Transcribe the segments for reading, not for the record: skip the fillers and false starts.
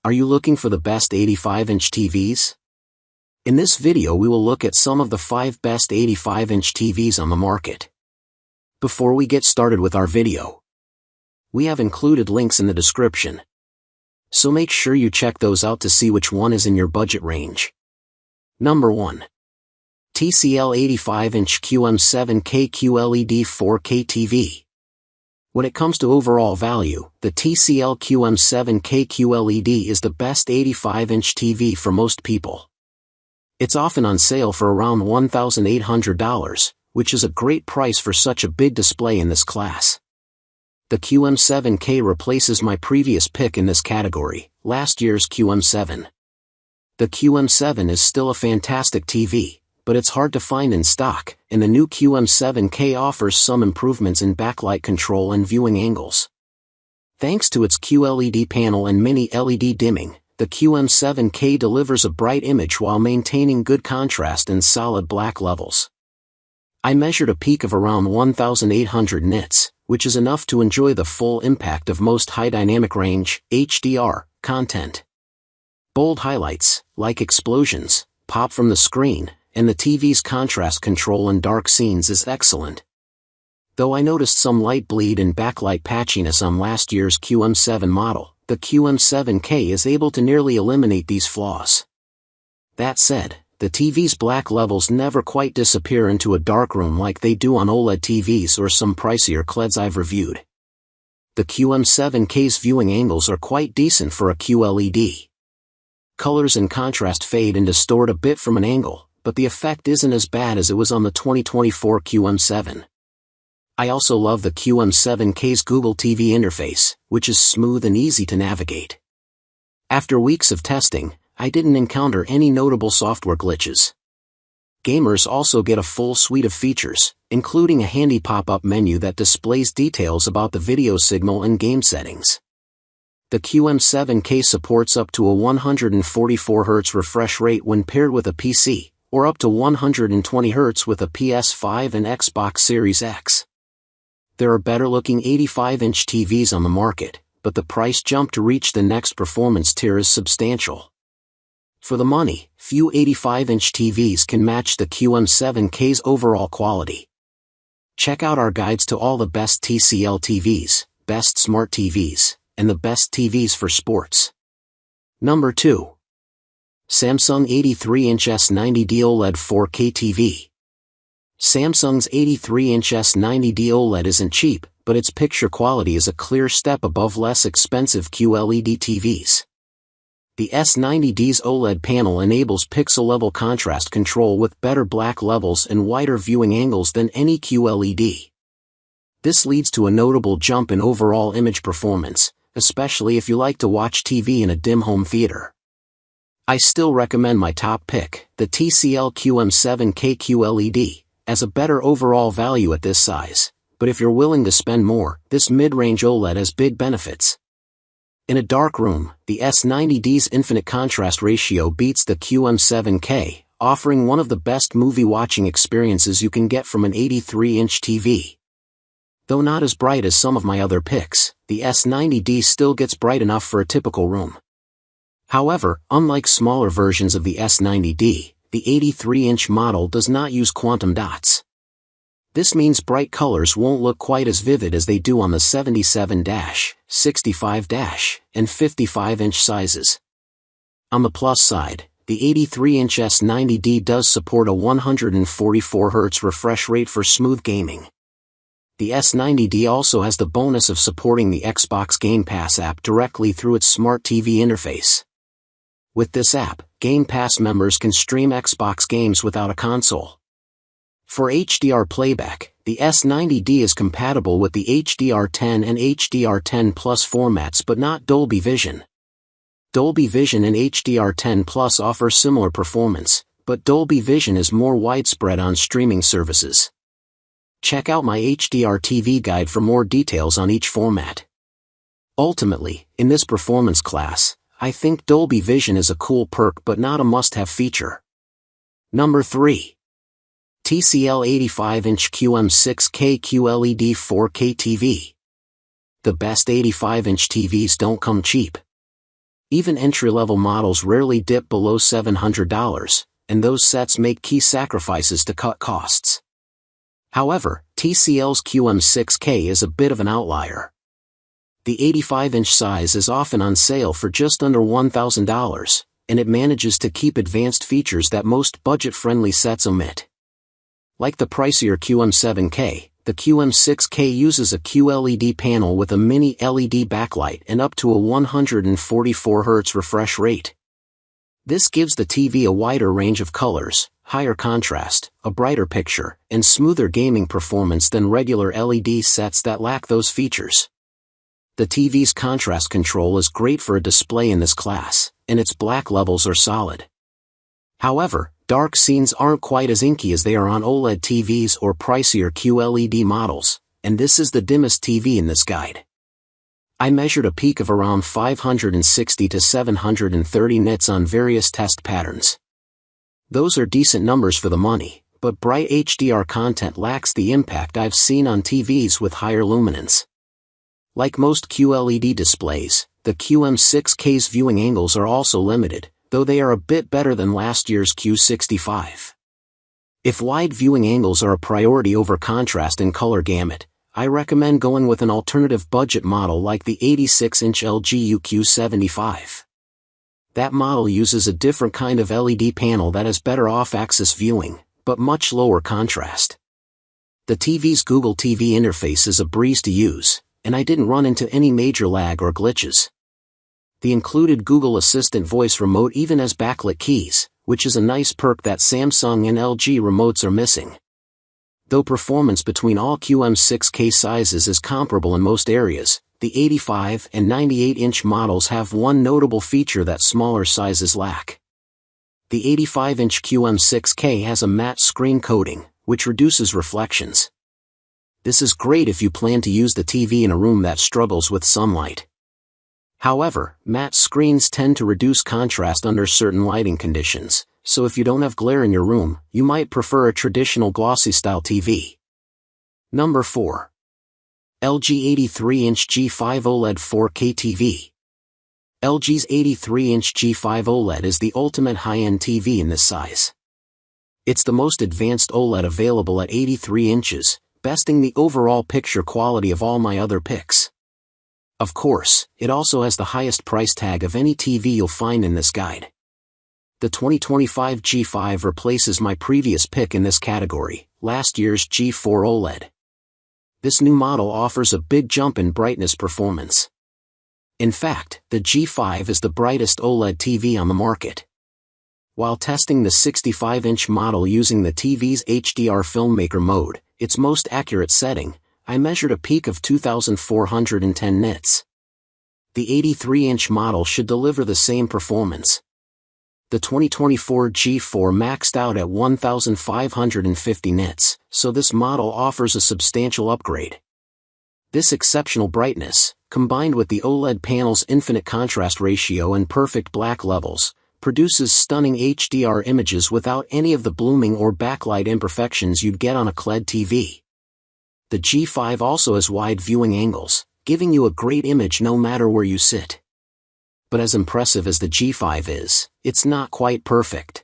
Are you looking for the best 85-inch TVs? In this video we will look at some of the 5 best 85-inch TVs on the market. Before we get started with our video, we have included links in the description, so make sure you check those out to see which one is in your budget range. Number 1. TCL 85-inch QM7K QLED 4K TV. When it comes to overall value, the TCL QM7K QLED is the best 85-inch TV for most people. It's often on sale for around $1,800, which is a great price for such a big display in this class. The QM7K replaces my previous pick in this category, last year's QM7. The QM7 is still a fantastic TV, but it's hard to find in stock, and the new QM7K offers some improvements in backlight control and viewing angles. Thanks to its QLED panel and mini LED dimming, the QM7K delivers a bright image while maintaining good contrast and solid black levels. I measured a peak of around 1,800 nits, which is enough to enjoy the full impact of most high dynamic range, HDR, content. Bold highlights, like explosions, pop from the screen, and the TV's contrast control in dark scenes is excellent. Though I noticed some light bleed and backlight patchiness on last year's QM7 model, the QM7K is able to nearly eliminate these flaws. That said, the TV's black levels never quite disappear into a darkroom like they do on OLED TVs or some pricier QLEDs I've reviewed. The QM7K's viewing angles are quite decent for a QLED. Colors and contrast fade and distort a bit from an angle, but the effect isn't as bad as it was on the 2024 QM7. I also love the QM7K's Google TV interface, which is smooth and easy to navigate. After weeks of testing, I didn't encounter any notable software glitches. Gamers also get a full suite of features, including a handy pop-up menu that displays details about the video signal and game settings. The QM7K supports up to a 144 Hz refresh rate when paired with a PC, or up to 120 Hz with a PS5 and Xbox Series X. There are better-looking 85-inch TVs on the market, but the price jump to reach the next performance tier is substantial. For the money, few 85-inch TVs can match the QM7K's overall quality. Check out our guides to all the best TCL TVs, best smart TVs, and the best TVs for sports. Number 2. Samsung 83-inch S90D OLED 4K TV. Samsung's 83-inch S90D OLED isn't cheap, but its picture quality is a clear step above less expensive QLED TVs. The S90D's OLED panel enables pixel-level contrast control with better black levels and wider viewing angles than any QLED. This leads to a notable jump in overall image performance, especially if you like to watch TV in a dim home theater. I still recommend my top pick, the TCL QM7K QLED, as a better overall value at this size, but if you're willing to spend more, this mid-range OLED has big benefits. In a dark room, the S90D's infinite contrast ratio beats the QM7K, offering one of the best movie-watching experiences you can get from an 83-inch TV. Though not as bright as some of my other picks, the S90D still gets bright enough for a typical room. However, unlike smaller versions of the S90D, the 83-inch model does not use quantum dots. This means bright colors won't look quite as vivid as they do on the 77-, 65-, and 55-inch sizes. On the plus side, the 83-inch S90D does support a 144 Hz refresh rate for smooth gaming. The S90D also has the bonus of supporting the Xbox Game Pass app directly through its smart TV interface. With this app, Game Pass members can stream Xbox games without a console. For HDR playback, the S90D is compatible with the HDR10 and HDR10 Plus formats but not Dolby Vision. Dolby Vision and HDR10 Plus offer similar performance, but Dolby Vision is more widespread on streaming services. Check out my HDR TV guide for more details on each format. Ultimately, in this performance class, I think Dolby Vision is a cool perk but not a must-have feature. Number 3. TCL 85-inch QM6K QLED 4K TV. The best 85-inch TVs don't come cheap. Even entry-level models rarely dip below $700, and those sets make key sacrifices to cut costs. However, TCL's QM6K is a bit of an outlier. The 85-inch size is often on sale for just under $1,000, and it manages to keep advanced features that most budget-friendly sets omit. Like the pricier QM7K, the QM6K uses a QLED panel with a mini LED backlight and up to a 144 Hz refresh rate. This gives the TV a wider range of colors, higher contrast, a brighter picture, and smoother gaming performance than regular LED sets that lack those features. The TV's contrast control is great for a display in this class, and its black levels are solid. However, dark scenes aren't quite as inky as they are on OLED TVs or pricier QLED models, and this is the dimmest TV in this guide. I measured a peak of around 560 to 730 nits on various test patterns. Those are decent numbers for the money, but bright HDR content lacks the impact I've seen on TVs with higher luminance. Like most QLED displays, the QM6K's viewing angles are also limited, though they are a bit better than last year's Q65. If wide viewing angles are a priority over contrast and color gamut, I recommend going with an alternative budget model like the 86-inch LG UQ75. That model uses a different kind of LED panel that has better off-axis viewing, but much lower contrast. The TV's Google TV interface is a breeze to use, and I didn't run into any major lag or glitches. The included Google Assistant voice remote even has backlit keys, which is a nice perk that Samsung and LG remotes are missing. Though performance between all QM6K sizes is comparable in most areas, the 85 and 98-inch models have one notable feature that smaller sizes lack. The 85-inch QM6K has a matte screen coating, which reduces reflections. This is great if you plan to use the TV in a room that struggles with sunlight. However, matte screens tend to reduce contrast under certain lighting conditions, so if you don't have glare in your room, you might prefer a traditional glossy-style TV. Number 4. LG 83-inch G5 OLED 4K TV. LG's 83-inch G5 OLED is the ultimate high-end TV in this size. It's the most advanced OLED available at 83 inches, besting the overall picture quality of all my other picks. Of course, it also has the highest price tag of any TV you'll find in this guide. The 2025 G5 replaces my previous pick in this category, last year's G4 OLED. This new model offers a big jump in brightness performance. In fact, the G5 is the brightest OLED TV on the market. While testing the 65-inch model using the TV's HDR Filmmaker mode, its most accurate setting, I measured a peak of 2,410 nits. The 83-inch model should deliver the same performance. The 2024 G4 maxed out at 1,550 nits, so this model offers a substantial upgrade. This exceptional brightness, combined with the OLED panel's infinite contrast ratio and perfect black levels, produces stunning HDR images without any of the blooming or backlight imperfections you'd get on a QLED TV. The G5 also has wide viewing angles, giving you a great image no matter where you sit. But as impressive as the G5 is, it's not quite perfect.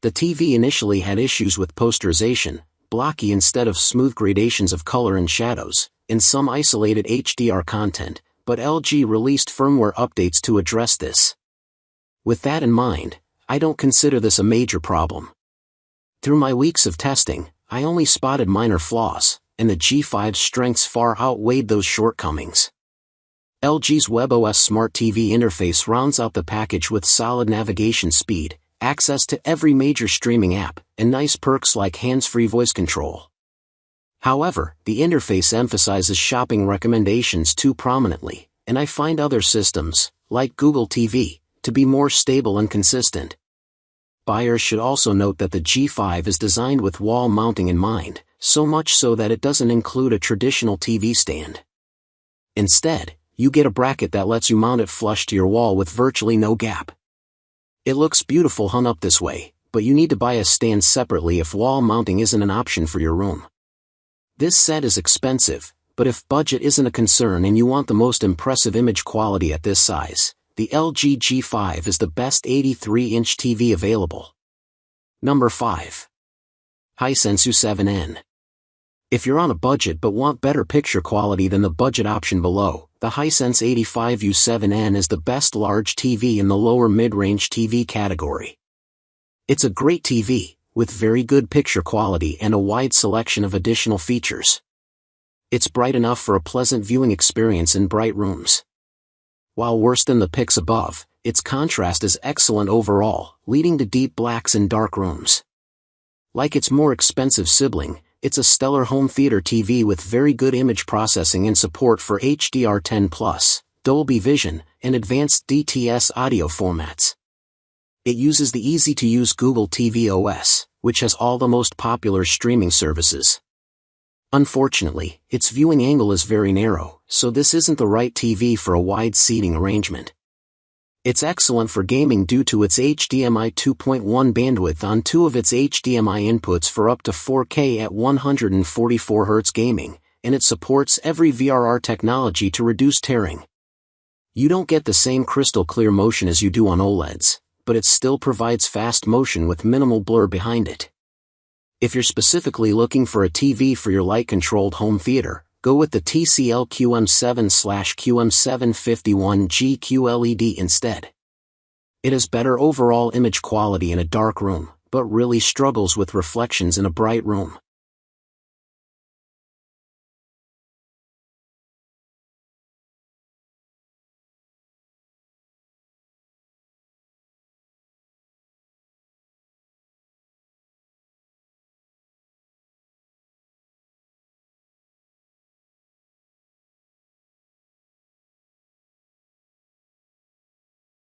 The TV initially had issues with posterization, blocky instead of smooth gradations of color and shadows, and some isolated HDR content, but LG released firmware updates to address this. With that in mind, I don't consider this a major problem. Through my weeks of testing, I only spotted minor flaws, and the G5's strengths far outweighed those shortcomings. LG's WebOS Smart TV interface rounds out the package with solid navigation speed, access to every major streaming app, and nice perks like hands-free voice control. However, the interface emphasizes shopping recommendations too prominently, and I find other systems, like Google TV, to be more stable and consistent. Buyers should also note that the G5 is designed with wall mounting in mind, so much so that it doesn't include a traditional TV stand. Instead, you get a bracket that lets you mount it flush to your wall with virtually no gap. It looks beautiful hung up this way, but you need to buy a stand separately if wall mounting isn't an option for your room. This set is expensive, but if budget isn't a concern and you want the most impressive image quality at this size, the LG G5 is the best 83-inch TV available. Number 5. Hisense U7N. If you're on a budget but want better picture quality than the budget option below, the Hisense 85 U7N is the best large TV in the lower mid-range TV category. It's a great TV, with very good picture quality and a wide selection of additional features. It's bright enough for a pleasant viewing experience in bright rooms. While worse than the pics above, its contrast is excellent overall, leading to deep blacks in dark rooms. Like its more expensive sibling, it's a stellar home theater TV with very good image processing and support for HDR10+, Dolby Vision, and advanced DTS audio formats. It uses the easy-to-use Google TV OS, which has all the most popular streaming services. Unfortunately, its viewing angle is very narrow, so this isn't the right TV for a wide seating arrangement. It's excellent for gaming due to its HDMI 2.1 bandwidth on two of its HDMI inputs for up to 4K at 144 Hz gaming, and it supports every VRR technology to reduce tearing. You don't get the same crystal clear motion as you do on OLEDs, but it still provides fast motion with minimal blur behind it. If you're specifically looking for a TV for your light-controlled home theater, go with the TCL QM7/QM751G QLED instead. It has better overall image quality in a dark room, but really struggles with reflections in a bright room.